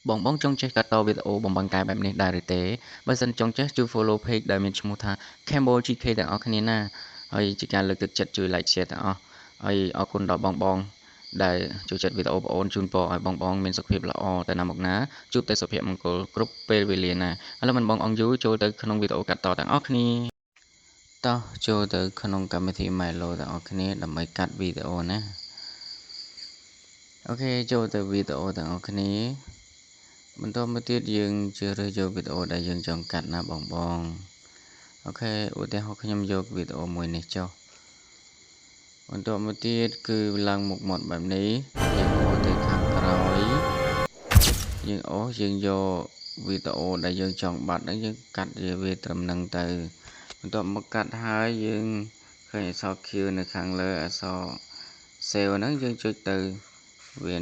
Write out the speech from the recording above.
បងចង់ចេះកាត់តវីដេអូបំបង្កើតបែបនេះដែរឬទេបើសិនចង់ចេះជួយ follow page ដែលមានឈ្មោះថា Campbell GK ទាំងអស់គ្នាណាហើយជាការលើកទឹកចិត្តជួយ like share ទាំងអស់ហើយអរគុណដល់បងដែលចូលចិត្តវីដេអូបងអូនជូនពរឲ្យបងមានសុខភាពល្អទៅណាមកណាជួបតែសុភមង្គលគ្រប់ពេលវេលាណាឥឡូវមិនបងអង្គយូរចូលទៅក្នុងវីដេអូកាត់តទាំងអស់គ្នាតោះចូលទៅក្នុងកម្មវិធី Milo ទាំងអស់គ្នាដើម្បីកាត់វីដេអូណាអូខេចូលទៅវីដេអូទាំងអស់គ្នាបន្តមកទៀតយើងជ្រើសរើសយកវីដេអូដែលយើងចង់កាត់ណាបងអូខេឧទាហរណ៍ខ្ញុំយកវីដេអូមួយនេះចុះបន្តមកទៀតគឺឡើងមុខមាត់បែបនេះយើងហូរទៅខាងក្រោយយើងយកវីដេអូដែលយើងចង់បាត់ហ្នឹងយើងកាត់វាត្រឹមហ្នឹងទៅបន្ទាប់មកកាត់ហើយយើងឃើញអក្សរ Q នៅខាងលើអក្សរ save ហ្នឹងយើងចុចទៅវា